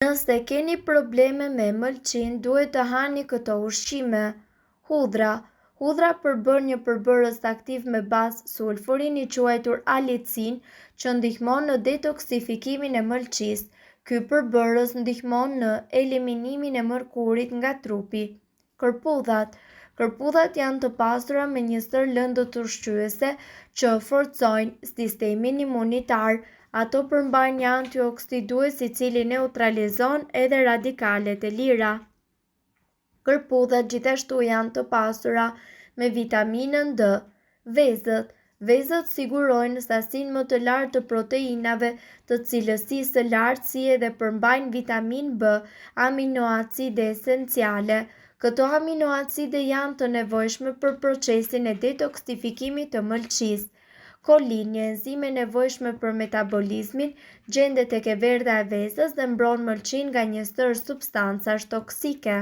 Nëse keni probleme me mëlçin, duhet të hani këto ushqime. Hudhra. Hudhra përbën një përbërës aktiv me bazë sulfurin i quajtur alicin, që ndihmon në detoksifikimin e mëlçisë. Ky përbërës ndihmon në eliminimin e mërkurit nga trupi. Kërpudhat. Kërpudhat janë të pasura me një sër lëndë ushqyese që forcojnë sistemin imunitar. Ato përmbajnë një antioksidues i cili neutralizon edhe radikalet e lira. Kërpudhat gjithashtu janë të pasura me vitaminën D. Vezët. Vezët sigurojnë sasinë më të lartë të proteinave të cilësisë së lartë si edhe përmbajnë vitaminë B, aminoacide esenciale. Këto aminoacide janë të nevojshme për procesin e detoksifikimit të mëlçisë. Kolin, një enzim e nevojshme për metabolizmin, gjendet tek e verdha e vezës dhe mbron mëlçin nga një sër substancash toksike.